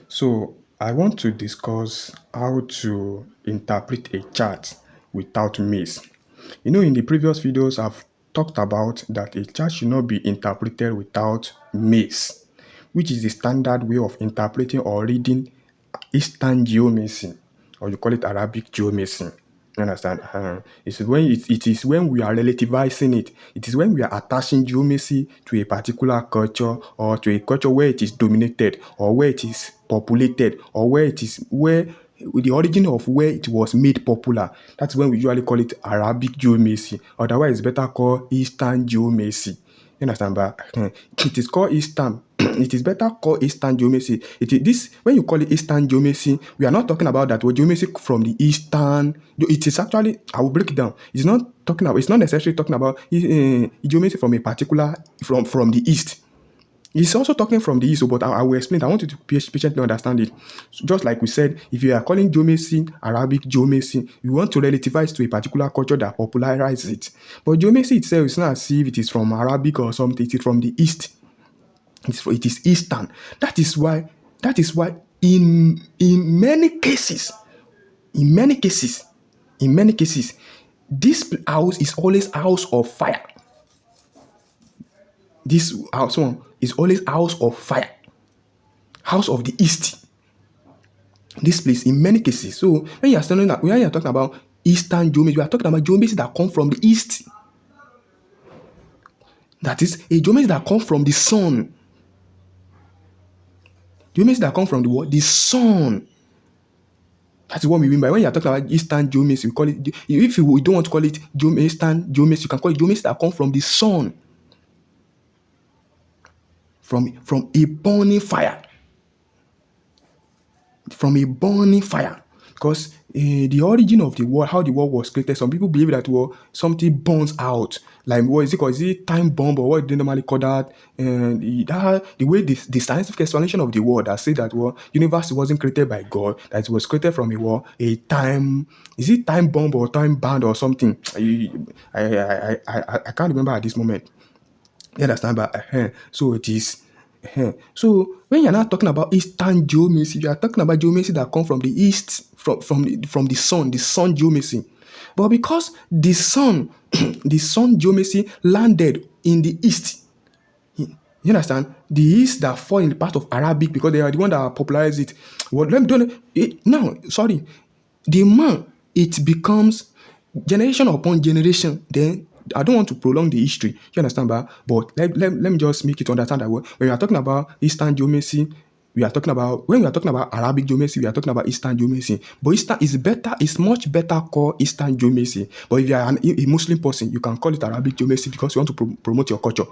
So I want to discuss how to interpret a chart without mace. In the previous videos, I've talked about that a chart should not be interpreted without mace, which is the standard way of interpreting or reading Eastern geomancy, or you call it Arabic geomancy. You understand? It is when we are relativizing it. It is when we are attaching geomancy to a particular culture, or to a culture where it is dominated, or where it is populated, or where the origin of where it was made popular. That's when we usually call it Arabic geomancy. Otherwise, it's better called Eastern geomancy. You understand? But it is called Eastern. It is better called Eastern geomancy. It is this when you call it Eastern geomancy, we are not talking about that geomancy from the Eastern. It is actually, I will break it down. It's not talking about. It's not necessarily talking about geomancy from a particular from the East. He's also talking from the East, but I will explain. I want you to patiently understand it. So just like we said, if you are calling geomancy Arabic geomancy, you want to relativize to a particular culture that popularizes it. But geomancy itself is not as if it is from Arabic or something. It is from the East. It is Eastern. That is why. In many cases, in many cases, in many cases, this house is always house of fire. This house one is always house of fire, house of the East. This place in many cases. So when you are talking about Eastern geometry, you are talking about geometry that come from the East. That is a geometry that come from the sun. Geometry that come from the what? The sun. That's what we mean by when you are talking about Eastern geometry. We call it. If we don't want to call it Eastern geometry, you can call it geometry that come from the sun, from a burning fire. From a burning fire. Because the origin of the world, how the world was created, some people believe that something burns out. Like, what is it called? Is it time bomb, or what do they normally call that? And the way the scientific explanation of the world that say that universe wasn't created by God, that it was created from a time. Is it time bomb or time band or something? I can't remember at this moment. You understand? But so it is. So when you're not talking about Eastern geomancy, you are talking about geomancy that come from the East, from the sun geomancy. But because the sun, the sun geomancy landed in the East, you understand? The East that fall in the part of Arabic because they are the one that popularized it. Well, let me don't it, now. Sorry, the man it becomes generation upon generation. Then I don't want to prolong the history. You understand, but let me just make it understand that when we are talking about Eastern geomancy, we are talking about when we are talking about Arabic geomancy, we are talking about Eastern geomancy. But Eastern is better, it's much better called Eastern geomancy. But if you are a Muslim person, you can call it Arabic geomancy because you want to promote your culture.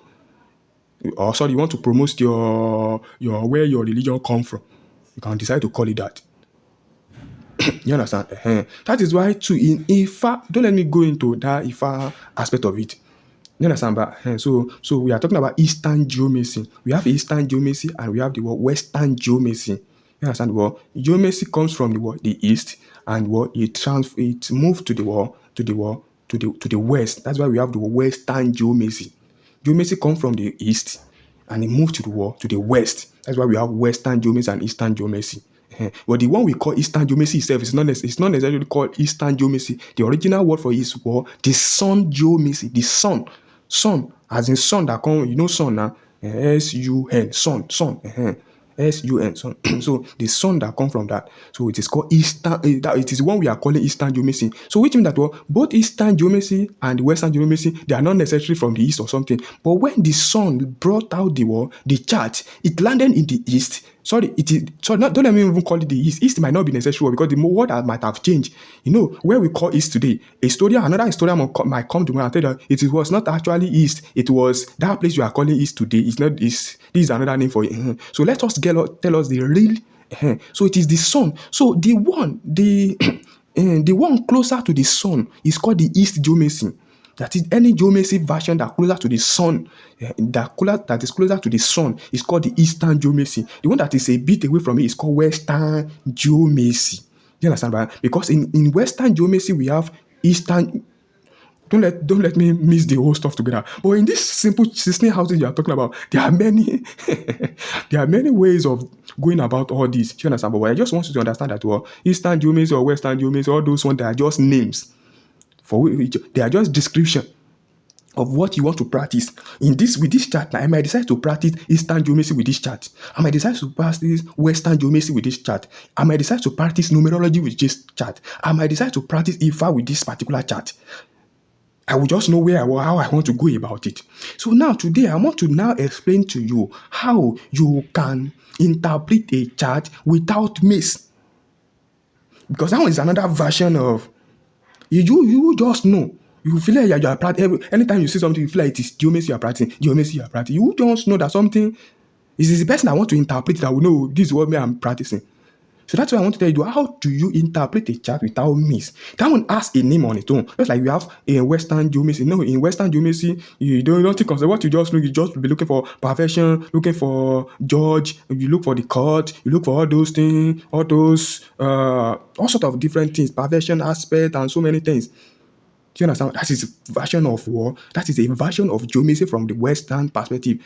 Or sorry, you want to promote your where your religion come from. You can decide to call it that. You understand? That is why too in Ifa, don't let me go into that Ifa aspect of it. You understand? But so we are talking about Eastern geomancy. We have Eastern geomancy and we have the Western geomancy. You understand? Geomancy comes from the East, and it moved to the West. That's why we have the Western geomancy. Geomancy comes from the East and it moved to the West. That's why we have Western geomancy and Eastern geomancy. But the one we call Eastern geomancy itself is it's not necessarily called Eastern geomancy. The original word for it is the sun geomancy. The sun, as in sun that come, sun now, sun, sun. sun. So the sun that come from that. So it is called Eastern. It is one we are calling Eastern geomancy. So which means that both Eastern geomancy and Western geomancy, they are not necessarily from the East or something. But when the sun brought out the chart, it landed in the East. Sorry, it is. So don't let me even call it the East. East might not be necessary because the word might have changed. Where we call East today, another historian might come to me and tell that it was not actually East. It was that place you are calling East today. It's not East. This is another name for it. So let us tell us the real. So it is the sun. So the one closer to the sun is called the East geomancy. That is any geomancy version that closer to the sun, that is closer to the sun is called the Eastern geomancy. The one that is a bit away from it is called Western geomancy. You understand? Because in Western geomancy we have Eastern. Don't let me mix the whole stuff together. But in this simple 16 houses you are talking about, there are many there are many ways of going about all this. Do you understand? But I just want you to understand that Eastern Geomancy or Western Geomancy, all those ones, they are just names for which they are just description of what you want to practice. In this with this chart, now I might decide to practice Eastern Geomancy with this chart. I might decide to practice Western Geomancy with this chart. I might decide to practice numerology with this chart. I might decide to practice Ifa with this particular chart. I will just know how I want to go about it. So now today I want to now explain to you how you can interpret a chart without mace. Because that one is another version of you just know. You feel like you are practicing. Anytime you see something, you feel like it is geomancy you are practicing. Geomancy you are practicing. You just know that something is the person I want to interpret that will know this is what me I'm practicing. So that's why I want to tell you, how do you interpret a chart without mace? That one has a name on its own. Just like we have in Western Geomancy. No, in Western Geomancy, you don't think of what you just look. You just be looking for perfection, looking for judge. You look for the court. You look for all those things, all sort of different things, perfection aspect, and so many things. Do you understand? That is a version of war. That is a version of geomancy from the Western perspective.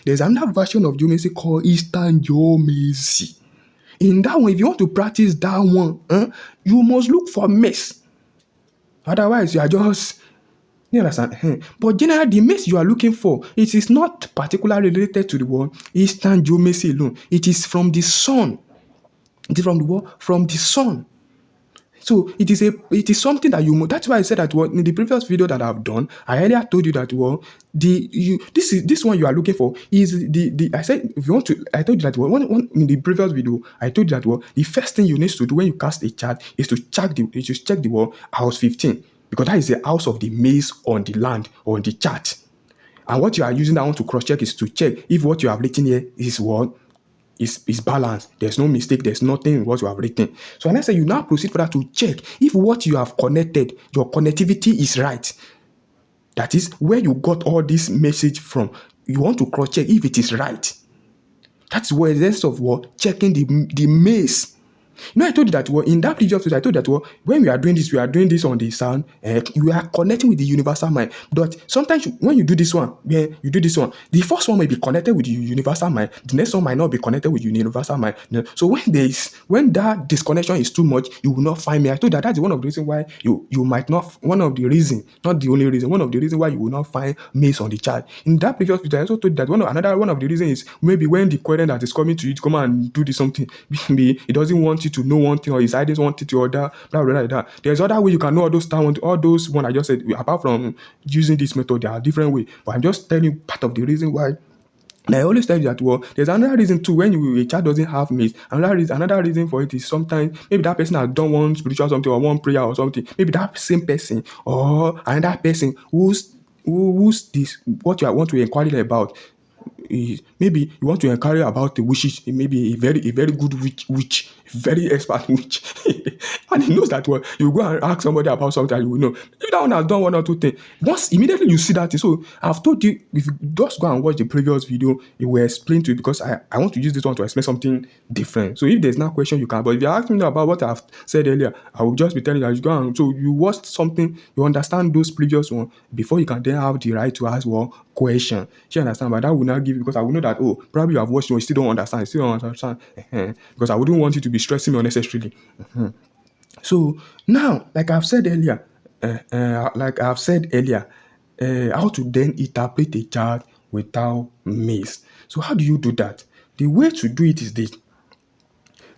There's another version of geomancy called Eastern Geomancy. In that one, if you want to practice that one, you must look for mace. Otherwise, you are just, you understand? But generally, the mace you are looking for, it is not particularly related to the word Eastern Geomancy alone. It is from the sun. It is from the word from the sun. So it is something that you. That's why I said that in the previous video that I've done, I earlier told you that this one you are looking for is the I said if you want to, I told you that one in the previous video I told you that the first thing you need to do when you cast a chart is to check the house 15, because that is the house of the maze on the land or on the chart. And what you are using that one to cross check is to check if what you have written here is what is balanced. There's no mistake. There's nothing in what you have written. So when I say you now proceed further to check if what you have connected, your connectivity is right. That is where you got all this message from. You want to cross check if it is right. That's where the rest of what checking the maze. I told you that in that previous video, I told you that when we are doing this on the sound, you are connecting with the universal mind. But sometimes when you do this one, the first one may be connected with the universal mind, the next one might not be connected with the universal mind. So when that disconnection is too much, you will not find me. I told you that's one of the reasons why you might not, one of the reasons, not the only reason, one of the reasons why you will not find mace on the chart. In that previous video, I also told you that another one of the reasons is maybe when the query that is coming to you to come and do this something, maybe it doesn't want you to know one thing or his ideas want it to other, blah, blah, blah, blah. There's other way you can know all those one I just said. Apart from using this method, there are different ways. But I'm just telling you part of the reason why. And I always tell you that there's another reason too when a child doesn't have mace. Another reason for it is sometimes maybe that person has done one spiritual something or one prayer or something. Maybe that same person or another person who's this what you want to inquire about. Maybe you want to inquire about the wishes, maybe a very good witch, very expert witch, and he knows that you go and ask somebody about something and you will know. Maybe that one has done one or two things. Once immediately you see that, so I've told you, if you just go and watch the previous video, it will explain to you, because I want to use this one to explain something different. So if there's no question, you can. But if you ask me about what I've said earlier, I will just be telling you that you go and so you watch something, you understand those previous ones before you can then have the right to ask question. You understand? But that will not give you, because I will know that probably you have watched and you still don't understand. Because I wouldn't want you to be stressing me unnecessarily. So now, like I've said earlier, how to then interpret a chart without mace. So how do you do that? The way to do it is this.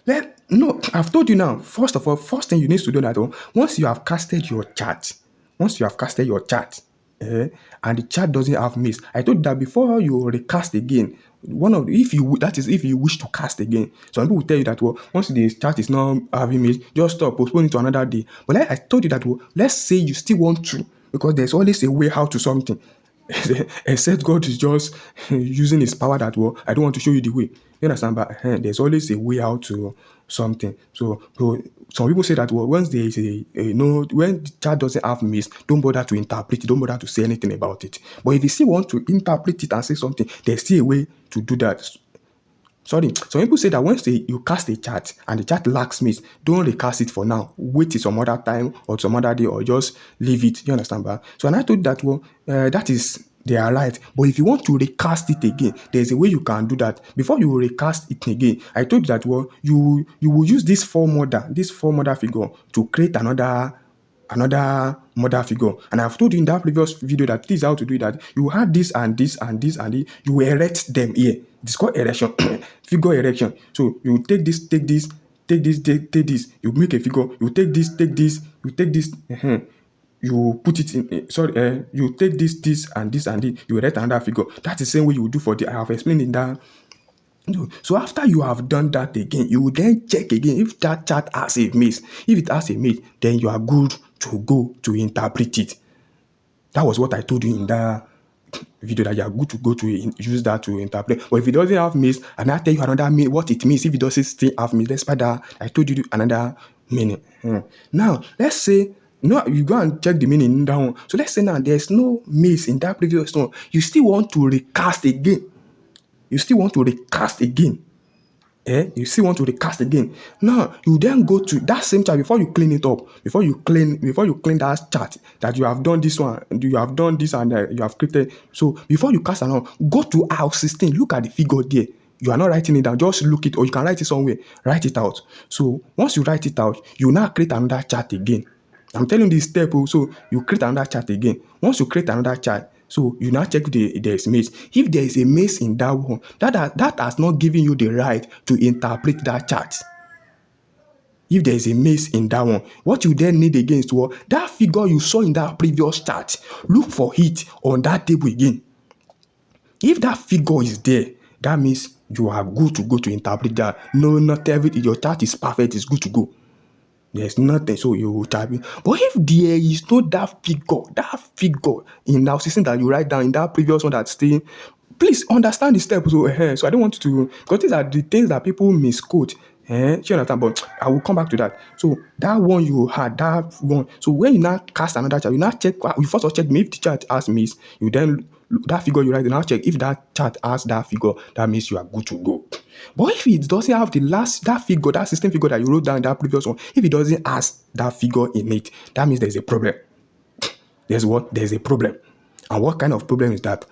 I've told you now. First of all, first thing you need to do that once you have casted your chart, and the chart doesn't have mace, I told you that before you recast again, if you wish to cast again, some people will tell you that once the chart is not having mace, just stop, postpone it to another day. But like I told you that let's say you still want to, because there's always a way how to something. Except God is just using his power that I don't want to show you the way. You understand? But there's always a way out to something. So some people say that once there is when the chart doesn't have mace, don't bother to interpret it, don't bother to say anything about it. But if you still want to interpret it and say something, there's still a way to do that. Sorry, some people say that once you cast a chart and the chart lacks mace, don't recast it for now. Wait till some other time or some other day, or just leave it. You understand, ba? So, and I told that, well, that is, they are right. But if you want to recast it again, there's a way you can do that. Before you recast it again, I told you that, well, you will use this four mother figure to create another mother figure. And I've told you in that previous video that this is how to do that. You had this and this and this and this. You erect them here. It's called erection, figure erection. So you take this, take this, take this, take this. You make a figure. You take this, take this. You take this. You put it in. You take this and this and this. You erect another figure. That's the same way you do for the. I have explained in that. So after you have done that again, you will then check again if that chart has a mace. If it has a mace, then you are good to go to interpret it. That was what I told you in that video, that you are good to go to use that to interpret. But if it doesn't have mace, and I tell you another meaning, what it means, if it doesn't still have mace, despite that, I told you another meaning. Now, let's say, no, you go and check the meaning in that one. So let's say now there's no mace in that previous one. You still want to recast again. You still want to recast again. You still want to recast again. Now you then go to that same chart before you clean it up. Before you clean that chart that you have done this one, you have done this, and you have created. So before you cast another, go to house 16. Look at the figure there. You are not writing it down. Just look it, or you can write it somewhere. Write it out. So once you write it out, you now create another chart again. I'm telling you this step. So you create another chart again. Once you create another chart, so you now check there's mace. If there is a mace in that one, that has not given you the right to interpret that chart. If there is a mace in that one, what you then need again is that figure you saw in that previous chart. Look for it on that table again. If that figure is there, that means you are good to go to interpret that. No, not everything. Your chart is perfect. It's good to go. There's nothing, so you will type it. But if there is no that figure in our system that you write down in that previous one that's still, please understand the steps. So I don't want to, because these are the things that people misquote. You understand? But I will come back to that. So that one you had, that one. So when you now cast another chart, you now check. You first check if the chart has miss. You then that figure you write, you now check if that chart has that figure. That means you are good to go. But if it doesn't have that figure, that system figure that you wrote down in that previous one, if it doesn't has that figure in it, that means there's a problem. There's a problem. And what kind of problem is that?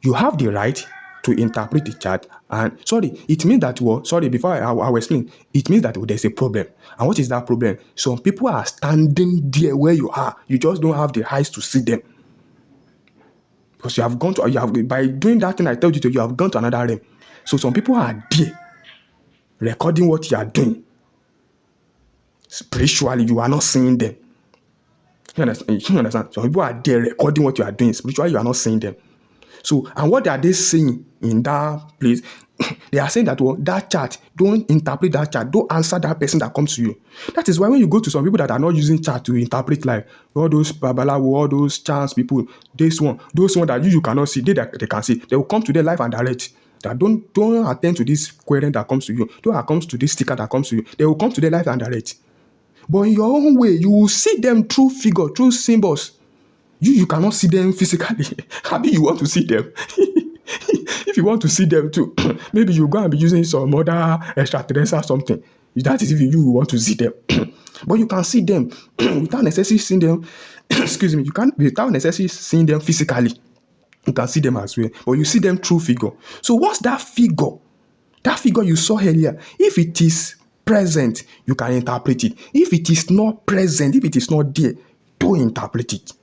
You have the right to interpret the chart, and it means that before I will explain, it means that there's a problem. And what is that problem? Some people are standing there where you are, you just don't have the eyes to see them. Because by doing that thing I told you to, you have gone to another realm. So some people are there recording what you are doing. Spiritually, you are not seeing them. You understand? Some people are there recording what you are doing. Spiritually, you are not seeing them. So, and what are they saying in that place? They are saying that that chart, don't interpret that chart, don't answer that person that comes to you. That is why when you go to some people that are not using chart to interpret, like all those babalawo, all those chance people, those one that you cannot see, they can see, they will come to their life and direct. That don't attend to this query that comes to you, don't attend to this sticker that comes to you. They will come to their life and direct. But in your own way, you will see them through figure, through symbols. You cannot see them physically. Maybe you want to see them. If you want to see them too, maybe you go and be using some other extraterrestrial something. That is if you want to see them. But you can see them without necessarily seeing them. Excuse me. You can't without necessarily seeing them physically. You can see them as well, but you see them through figure. So what's that figure you saw earlier, if it is present, you can interpret it. If it is not present, if it is not there, don't interpret it.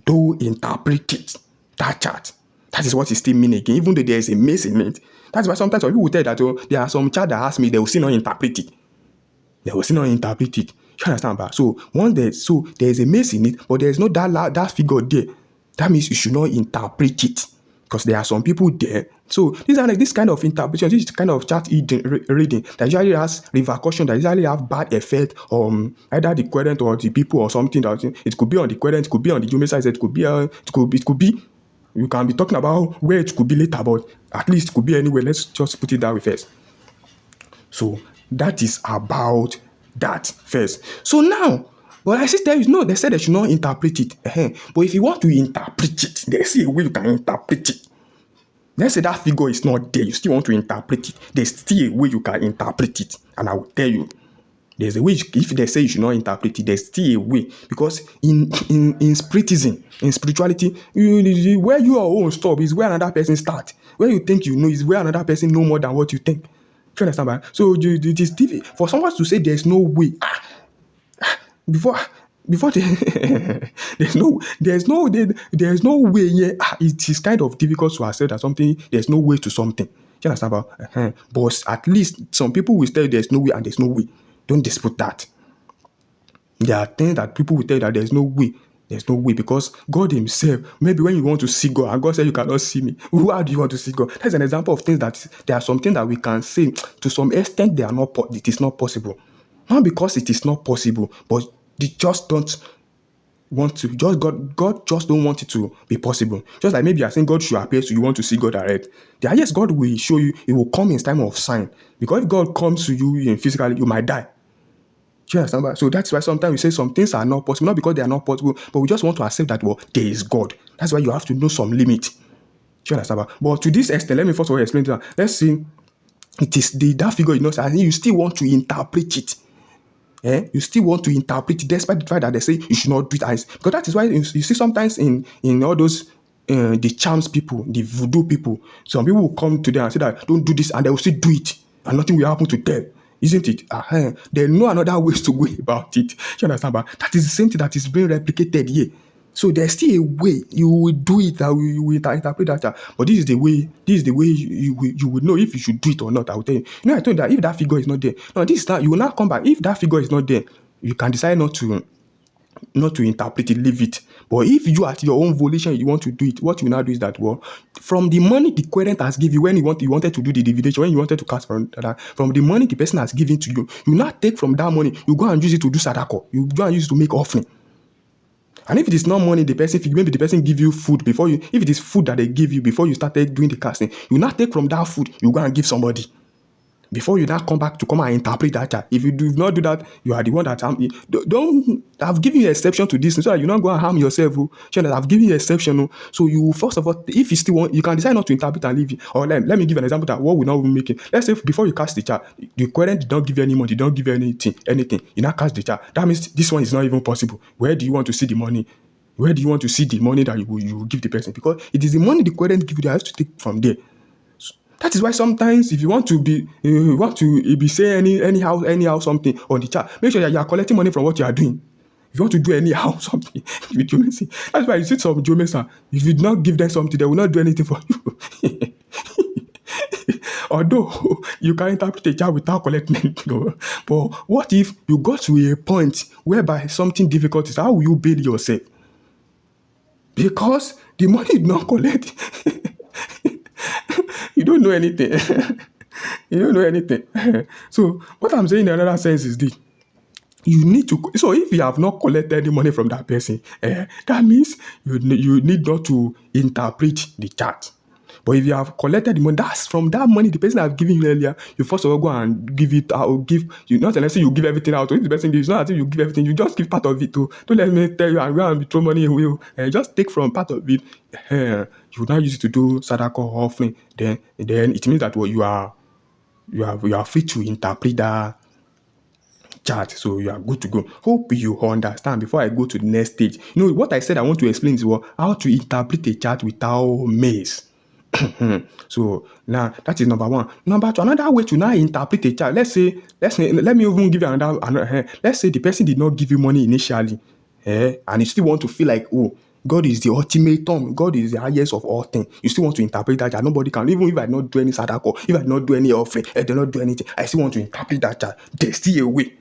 Don't interpret it. That chart. That is what it still means again, even though there is a mace in it. That's why sometimes people will tell that there are some chart that ask me, they will still not interpret it. They will still not interpret it. You understand? So there is a mace in it, but there is no that figure there. That means you should not interpret it, because there are some people there. So these are like this kind of interpretation, this kind of chart reading that usually has repercussion, that usually have bad effect on either the querent or the people or something. That it could be on the querent, it could be on the Geomancy side, it could be. You can be talking about where it could be later, but at least it could be anywhere. Let's just put it that way first. So that is about that first. So now, but I still tell you, no, they said they should not interpret it. But if you want to interpret it, there's a way you can interpret it. Let's say that figure is not there. You still want to interpret it. There's still a way you can interpret it. And I will tell you, there's a way. If they say you should not interpret it, there's still a way. Because in spiritism, in spirituality, where your own stop is where another person starts. Where you think you know is where another person know more than what you think. Do you understand? Right? So it is difficult for someone to say there's no way. Before before the, there's no way here. It is kind of difficult to accept that something there's no way to something. Do you understand? But at least some people will tell you there's no way and there's no way. Don't dispute that. There are things that people will tell you that there's no way. There's no way because God Himself, maybe when you want to see God and God said you cannot see me, how do you want to see God? That's an example of things that there are some things that we can say to some extent they are not. It is not possible, not because it is not possible, but they just don't want to. Just God just don't want it to be possible. Just like maybe you are saying God should appear to you, want to see God direct. Yes, God will show you. It will come in time of sign because if God comes to you in physically, you might die. Do you understand? So that's why sometimes we say some things are not possible, not because they are not possible, but we just want to accept that, well, there is God. That's why you have to know some limit. Do you understand? But to this extent, let me first of all explain to you. Let's see, it is that figure, and you still want to interpret it. You still want to interpret it, despite the fact that they say you should not do it. Because that is why you see sometimes in all those the charms people, the voodoo people, some people will come to them and say that don't do this, and they will still do it, and nothing will happen to them. Isn't it? There know another ways to go about it. You understand? But that is the same thing that is being replicated here. So there's still a way you will do it, that you will interpret that. But this is the way. This is the way you would know if you should do it or not. I will tell you. I told you that if that figure is not there, no, this is not. You will not come back. If that figure is not there, you can decide not to interpret it, leave it. But if you at your own volition you want to do it, what you now do is that, well, from the money the querent has given you when you wanted to do the divination, when you wanted to cast from the money the person has given to you, you now take from that money, you go and use it to do sadako, you go and use it to make offering. And if it is not money, maybe the person give you food before you, if it is food that they give you before you started doing the casting, you now take from that food, you go and give somebody. Before you now come back to come and interpret that. If you do not do that, you are the one that don't. I've given you an exception to this so that you not go and harm yourself. I've given you an exception. So you first of all, if you still want, you can decide not to interpret and leave it. Or let me give an example that what we now make it. Let's say before you cast the chart, the querent did not give you any money, don't give you anything. You now cast the chart. That means this one is not even possible. Where do you want to see the money? Where do you want to see the money that you will give the person? Because it is the money the querent give you that has to take from there. That is why sometimes if you want to be saying anyhow something on the chart, make sure that you are collecting money from what you are doing. If you want to do anyhow something with Geomancy, that's why you see some Geomancer, if you do not give them something, they will not do anything for you. Although you can interpret a chart without collecting anything. But what if you got to a point whereby something difficult is, how will you bail yourself? Because the money did not collect. You don't know anything. You don't know anything. So what I'm saying in another sense is this. You need to. So if you have not collected any money from that person, that means you need not to interpret the chart. But if you have collected the money, that's from that money the person has given you earlier. You first of all go and give it out. Not unless you give everything out. If the person gives, not until you give everything, you just give part of it too. Don't let me tell you and go and throw money away. Just take from part of it. You will now use it to do sadako offering. Then it means that you are free to interpret that chart, so you are good to go. Hope you understand. Before I go to the next stage, what I said I want to explain is how to interpret a chart without mace. So now that is number one. Number two, another way to now interpret a chart. Let me even give you another. Let's say the person did not give you money initially, and you still want to feel like, oh, God is the ultimatum. God is the highest of all things. You still want to interpret that chart. Nobody can. Even if I not do any sadako, if I not do any offering, I do not do anything, I still want to interpret that chart. There's still a way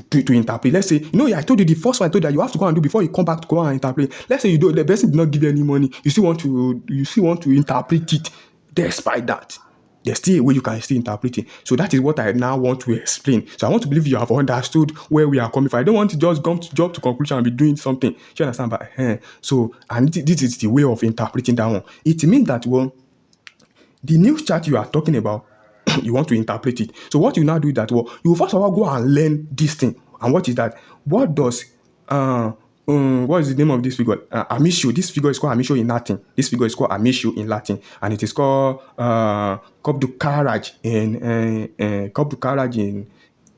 to interpret. Let's say, I told you the first one I told you that you have to go and do before you come back to go and interpret. Let's say the person did not give you any money. You still want to interpret it. Despite that, there's still a way you can still interpret it. So that is what I now want to explain. So I want to believe you have understood where we are coming from. I don't want to just jump to conclusion and be doing something. You understand? But and this is the way of interpreting that one. It means that the new chart you are talking about, you want to interpret it. So what you now do is that you first of all go and learn this thing. And what is that? What does what is the name of this figure? Amisho. This figure is called Amisho in Latin. This figure is called Amisho in Latin, and it is called Kopdu Karaj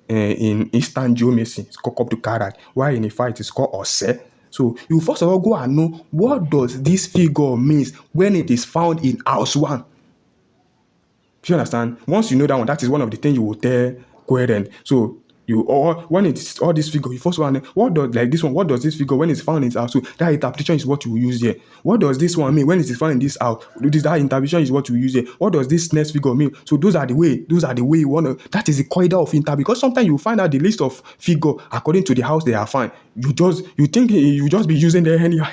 in Eastern Geomancy. It's called Kopdu Karaj. While in Ifa it is called Ose. So you first of all go and know what does this figure means when it is found in house one. Do you understand? Once you know that one, that is one of the things you will tell coherent. So you or when it's all this figure, you first one, what does like this one, what does this figure when it's found in this house? So that interpretation is what you will use here. What does this one mean when it is found in this house? That interpretation is what you use here. What does this next figure mean? So those are the way you want to, that is the corridor of inter, because sometimes you find out the list of figure according to the house they are found. You think you just be using the anyhow.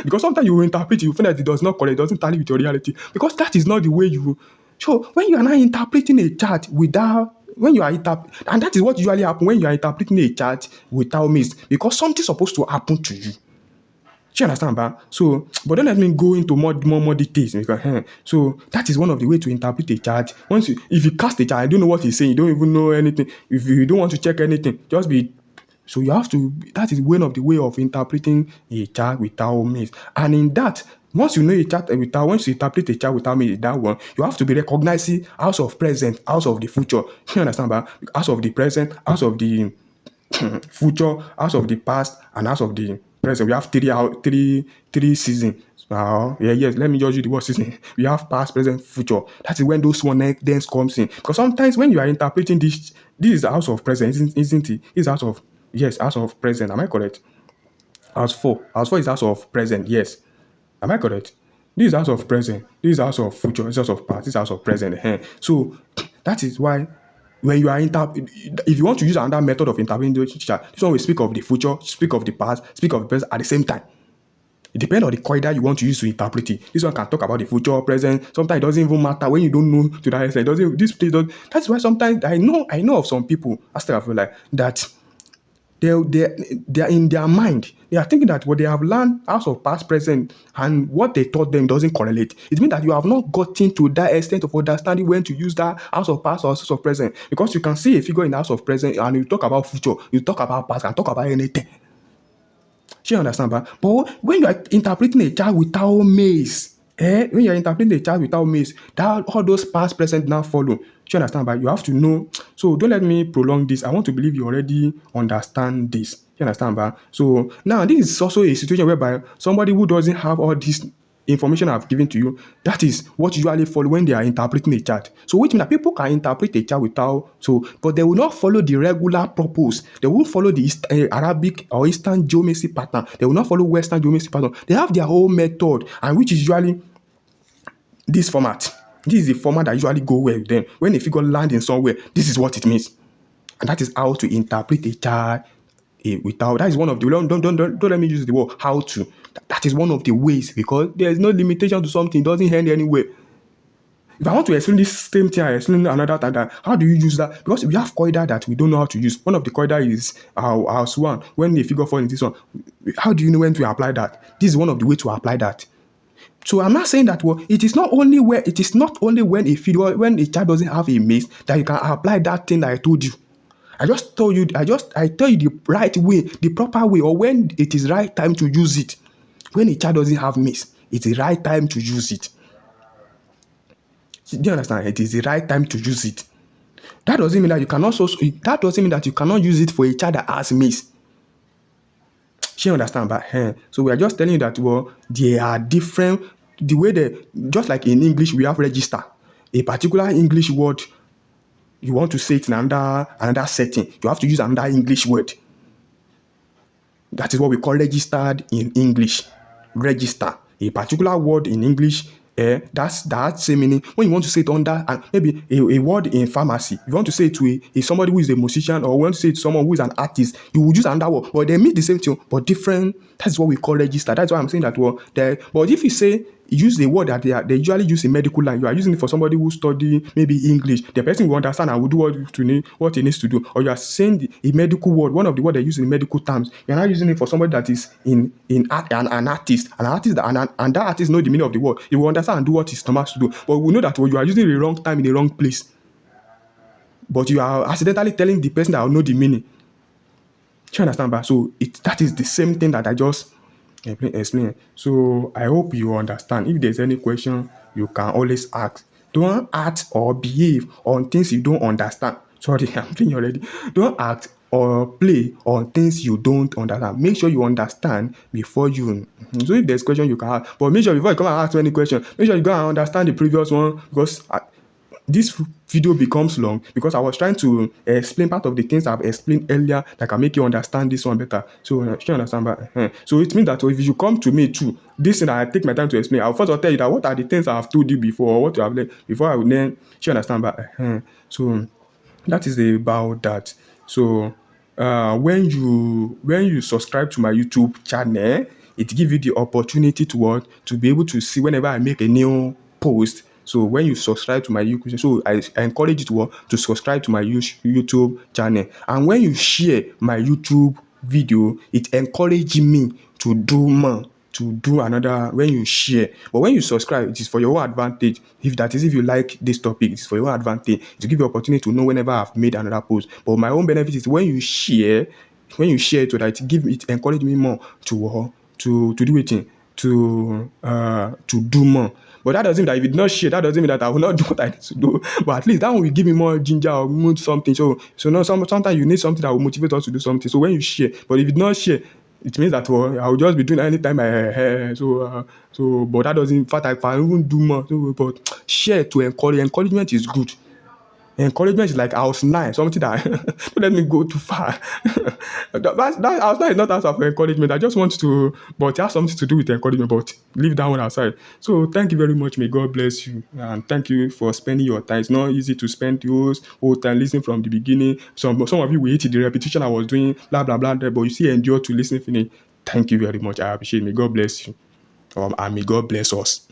Because sometimes you will interpret, you find that it does not correct, it doesn't tally with your reality. Because that is not the way you. So when you are now interpreting a chart without, when you are and that is what usually happens when you are interpreting a chart without Mace, because something's supposed to happen to you. Do you understand, ba? So, but don't let me go into more details because so that is one of the ways to interpret a chart. If you cast a chart, I don't know what he's saying, you don't even know anything. If you don't want to check anything, just be. So you have to. That is one of the way of interpreting a chart without Mace, and in that. Once you know once you interpret a chart without me, that one, you have to be recognizing house of present, house of the future. You understand, ba? House of the present, house of the future, house of the past, and house of the present. We have three seasons. Yes, let me judge you the word season. We have past, present, future. That is when those one then comes in. Because sometimes when you are interpreting this is the house of present, isn't it? It's house of, yes, house of present. Am I correct? House 4. House 4 is house of present, yes. Am I correct? This is house of present. This is house of future. This is house of past. This is house of present. So that is why when you are if you want to use another method of interpreting this one will speak of the future, speak of the past, speak of the present at the same time. It depends on the corridor you want to use to interpret it. This one can talk about the future, present. Sometimes it doesn't even matter when you don't know to that extent. It doesn't. This place does. That's why sometimes I know of some people. I still feel like that. They're in their mind. They are thinking that what they have learned out of past, present, and what they taught them doesn't correlate. It means that you have not gotten to that extent of understanding when to use that house of past or house of present. Because you can see a figure in the house of present and you talk about future, you talk about past, and talk about anything. She understand, but when you are interpreting a child without Mace, when you are interpreting a child without Mace, that all those past, present now follow. She understand, but you have to know. So don't let me prolong this. I want to believe you already understand this. You understand, but so now this is also a situation whereby somebody who doesn't have all this information I've given to you, that is what usually follow when they are interpreting a chart. So which means that people can interpret a chart without, but they will not follow the regular purpose. They won't follow the Arabic or Eastern geomancy pattern. They will not follow Western geomancy pattern. They have their own method, and which is usually this format. This is the format that usually go well with them. When a figure lands in somewhere, this is what it means. And that is how to interpret a chart without. That is one of the, don't let me use the word how to. That is one of the ways, because there is no limitation to something. It doesn't end anywhere. If I want to explain this same thing, I explain another time. How do you use that? Because we have corridor that we don't know how to use. One of the corridor is our house one. When the figure falls in this one, how do you know when to apply that? This is one of the ways to apply that. So I'm not saying that it is not only when a figure, when a child doesn't have a mace, that you can apply that thing that I told you. I tell you the right way, the proper way, or when it is right time to use it. When a child doesn't have mace, it's the right time to use it. Do you understand? It is the right time to use it. That doesn't mean that you cannot use it for a child that has mace. She understand, but so we are just telling you that they are different. The way just like in English we have register. A particular English word, you want to say it in another setting, you have to use another English word. That is what we call registered in English. Register. A particular word in English, that's that same meaning. When you want to say it under, and maybe a word in pharmacy, you want to say it to a somebody who is a musician, or want to say it to someone who is an artist, you will use another word, but they mean the same thing, but different. That's what we call register. That's why I'm saying that but if you say use the word that they usually use in medical line, you are using it for somebody who study maybe English, the person will understand and will do what he needs to do. Or you are saying a medical word, one of the words they use in medical terms, you're not using it for somebody that is in art, an artist and that artist know the meaning of the word. He will understand and do what he's supposed to do. But we know that you are using it the wrong time in the wrong place, but you are accidentally telling the person that will know the meaning. Do you understand? But so that is the same thing that I just explain. So I hope you understand. If there's any question, you can always ask. Don't act or behave on things you don't understand. Sorry, I'm playing already. Don't act or play on things you don't understand. Make sure you understand before you. So if there's question you can ask, but make sure before you come and ask any question, make sure you go and understand the previous one because this video becomes long because I was trying to explain part of the things I've explained earlier that can make you understand this one better. So, you understand? But, so it means that if you come to me too, this thing that I take my time to explain, I'll first tell you that what are the things I have told you before, or what you have learned before I will then, you understand? But, so that is about that. So when you subscribe to my YouTube channel, it gives you the opportunity to what to be able to see whenever I make a new post. So when you subscribe to my YouTube, so I encourage you to what to subscribe to my YouTube channel. And when you share my YouTube video, it encourages me to do more, to do another when you share. But when you subscribe, it is for your own advantage. If that is if you like this topic, it is for your own advantage. To give you opportunity to know whenever I've made another post. But my own benefit is when you share it so that it encourage me more to do it to do more. But that doesn't mean that if you did not share, that doesn't mean that I will not do what I need to do. But at least that one will give me more ginger or mood something. So no, sometimes you need something that will motivate us to do something. So when you share, but if you did not share, it means that I will just be doing anytime but that doesn't. In fact, I can even do more. So, but share to encourage. Encouragement is good. Encouragement is like house nine, something that don't let me go too far. that house nine is not answer for encouragement. I just want to, but it has something to do with encouragement. But leave that one aside. So thank you very much. May God bless you, and thank you for spending your time. It's not easy to spend yours whole time listening from the beginning. Some of you will hate the repetition I was doing, blah blah blah, but you still endure to listen finish. Thank you very much. I appreciate it. May God bless you, and may God bless us.